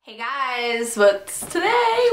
Hey guys, what's today?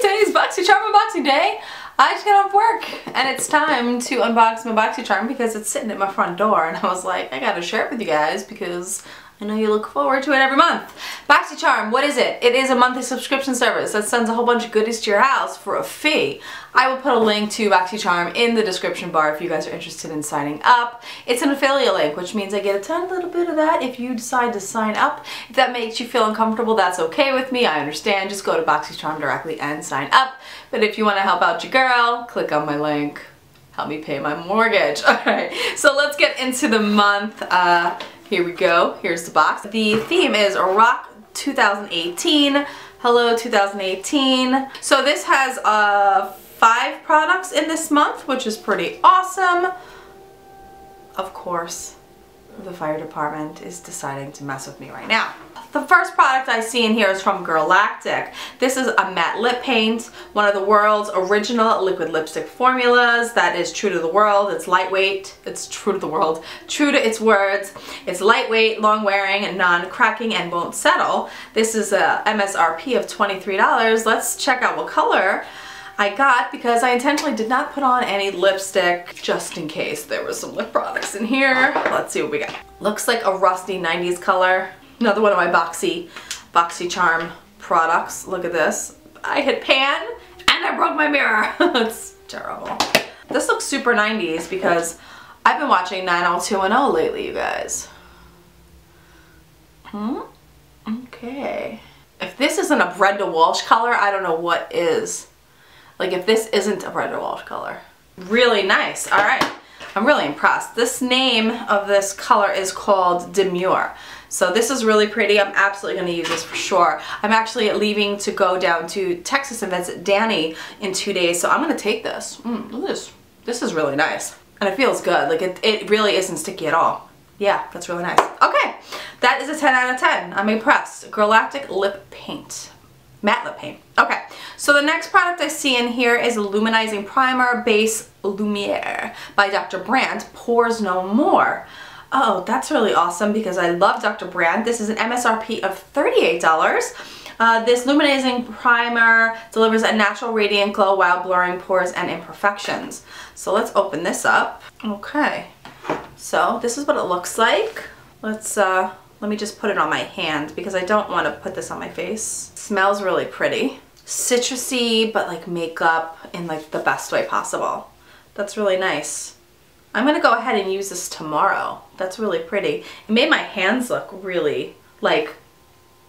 Today's Boxycharm unboxing day. I just got off work and it's time to unbox my Boxycharm because it's sitting at my front door and I was like, I gotta share it with you guys because I know you look forward to it every month. Boxycharm, what is it? It is a monthly subscription service that sends a whole bunch of goodies to your house for a fee. I will put a link to Boxycharm in the description bar if you guys are interested in signing up. It's an affiliate link, which means I get a tiny little bit of that if you decide to sign up. If that makes you feel uncomfortable, that's okay with me. I understand. Just go to Boxycharm directly and sign up. But if you want to help out your girl, click on my link. Help me pay my mortgage. Alright, so let's get into the month. Here we go. Here's the box. The theme is Rock 2018. Hello 2018. So this has 5 products in this month, which is pretty awesome. Of course, the fire department is deciding to mess with me right now. The first product I see in here is from Girlactik. This is a matte lip paint, one of the world's original liquid lipstick formulas that is true to the world. It's lightweight, it's true to the world, true to its words. It's lightweight, long wearing, non-cracking, and won't settle. This is a MSRP of $23. Let's check out what color I got because I intentionally did not put on any lipstick just in case there was some lip products in here. Let's see what we got. Looks like a rusty 90s color. Another one of my Boxycharm products. Look at this. I hit pan and I broke my mirror. It's terrible. This looks super 90s because I've been watching 90210 lately, you guys. Okay. If this isn't a Brenda Walsh color, I don't know what is. Like if this isn't a Brenda Walsh color. Really nice. All right. I'm really impressed. This name of this color is called Demure. So this is really pretty. I'm absolutely going to use this for sure. I'm actually leaving to go down to Texas and visit Danny in 2 days. So I'm going to take this. Look at this. This is really nice. And it feels good. Like it really isn't sticky at all. Yeah, that's really nice. Okay. That is a 10 out of 10. I'm impressed. Girlactik lip paint. Matte lip paint. Okay, so the next product I see in here is Luminizing Primer Base Lumiere by Dr. Brandt, Pores No More. Oh, that's really awesome because I love Dr. Brandt. This is an MSRP of $38. This Luminizing Primer delivers a natural radiant glow while blurring pores and imperfections. So let's open this up. Okay, so this is what it looks like. Let me just put it on my hand because I don't want to put this on my face. Smells really pretty. Citrusy, but like makeup in like the best way possible. That's really nice. I'm gonna go ahead and use this tomorrow. That's really pretty. It made my hands look really like,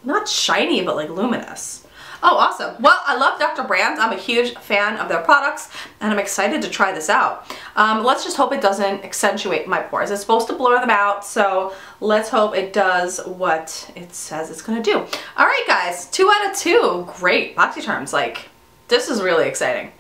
not shiny, but like luminous. Oh, awesome. Well, I love Dr. Brandt. I'm a huge fan of their products and I'm excited to try this out. Let's just hope it doesn't accentuate my pores. It's supposed to blur them out, so let's hope it does what it says it's gonna do. All right, guys, 2 out of 2. Great. Boxycharm's like, this is really exciting.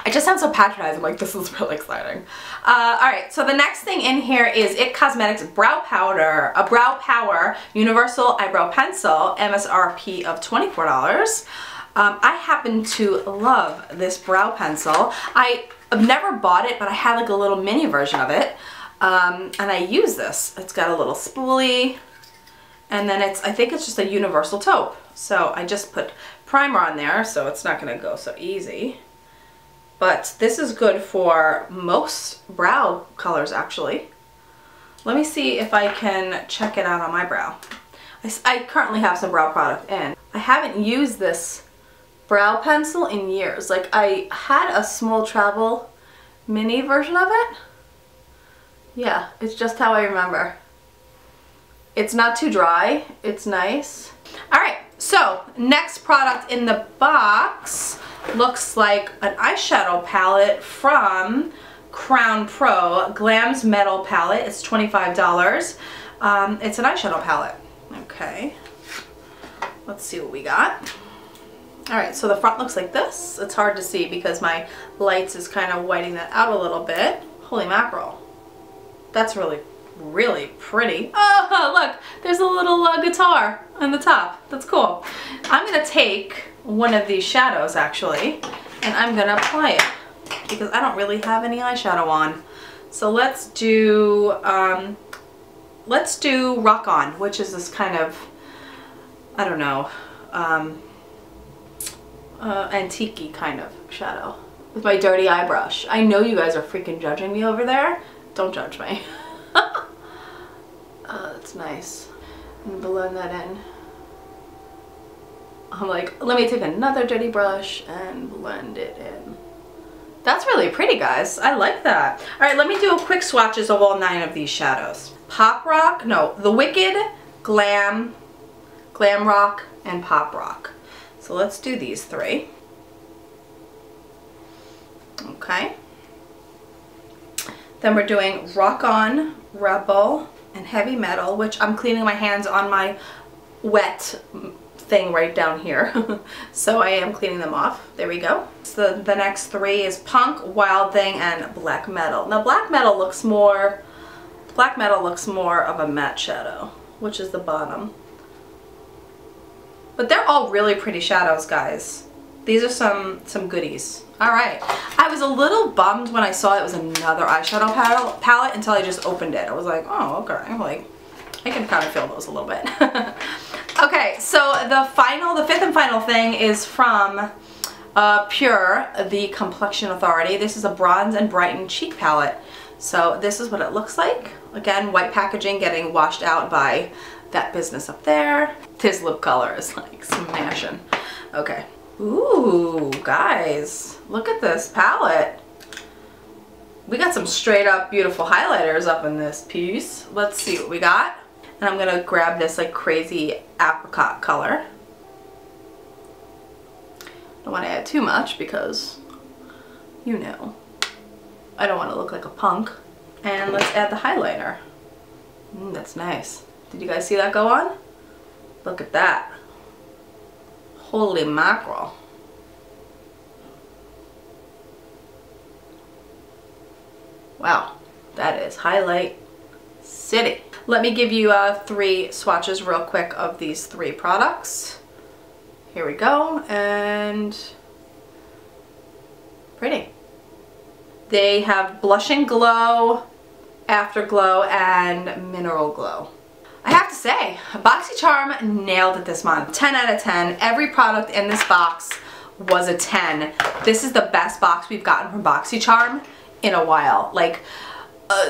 I just sound so patronizing, like this is really exciting. Alright, so the next thing in here is IT Cosmetics Brow Powder, a Brow Power Universal Eyebrow Pencil, MSRP of $24. I happen to love this brow pencil. I've never bought it, but I had like a little mini version of it. And I use this. It's got a little spoolie, and then I think it's just a universal taupe. So I just put primer on there, so it's not gonna go so easy. But this is good for most brow colors, actually. Let me see if I can check it out on my brow. I currently have some brow product in. I haven't used this brow pencil in years. Like I had a small travel mini version of it. Yeah, it's just how I remember. It's not too dry. It's nice. All right, so next product in the box looks like an eyeshadow palette from Crown Pro, Glam's Metal Palette. It's $25. It's an eyeshadow palette. Okay, let's see what we got. Alright, so the front looks like this. It's hard to see because my lights is kind of whiting that out a little bit. Holy mackerel. That's really, really pretty. Oh, look, there's a little guitar on the top. That's cool. I'm going to take one of these shadows actually, and I'm going to apply it because I don't really have any eyeshadow on. So let's do Rock On, which is this kind of, I don't know, antique-y kind of shadow with my dirty eye brush. I know you guys are freaking judging me over there. Don't judge me. That's nice. And blend that in. I'm like, let me take another dirty brush and blend it in. That's really pretty, guys. I like that. All right, let me do a quick swatches of all 9 of these shadows. Pop Rock, no, The Wicked, Glam, Glam Rock, and Pop Rock. So let's do these 3. Okay. Then we're doing Rock On, Rebel, and Heavy Metal, which I'm cleaning my hands on my wet thing right down here. So I am cleaning them off. There we go. So the next 3 is Punk, Wild Thing, and Black Metal. Now Black Metal looks more of a matte shadow, which is the bottom. But they're all really pretty shadows, guys. These are some goodies. All right. I was a little bummed when I saw it was another eyeshadow palette until I just opened it. I was like, oh, okay. Like, I can kind of feel those a little bit. Okay, so the 5th and final thing is from Pure, the Complexion Authority. This is a Bronze and Brighten Cheek Palette. So this is what it looks like. Again, white packaging getting washed out by that business up there. This lip color is like smashing. Okay. Ooh, guys, look at this palette. We got some straight up beautiful highlighters up in this piece. Let's see what we got. And I'm gonna grab this like crazy apricot color. Don't want to add too much because, you know, I don't want to look like a punk. And let's add the highlighter. That's nice. Did you guys see that go on? Look at that. Holy mackerel. Wow, that is highlight city. Let me give you 3 swatches real quick of these 3 products. Here we go, and pretty. They have Blushing Glow, Afterglow, and Mineral Glow. I have to say, Boxycharm nailed it this month. 10 out of 10. Every product in this box was a 10. This is the best box we've gotten from Boxycharm in a while. Like,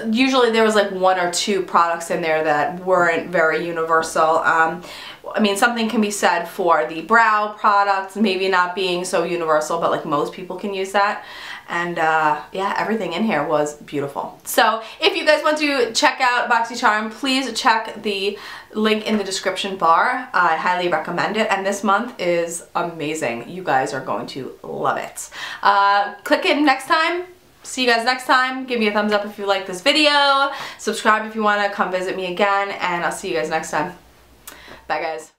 usually there was like 1 or 2 products in there that weren't very universal. I mean, something can be said for the brow products maybe not being so universal, but like most people can use that. And yeah, everything in here was beautiful. So if you guys want to check out Boxycharm, please check the link in the description bar. I highly recommend it, and this month is amazing. You guys are going to love it. Click in next time. See you guys next time. Give me a thumbs up if you like this video. Subscribe if you want to come visit me again, and I'll see you guys next time. Bye, guys.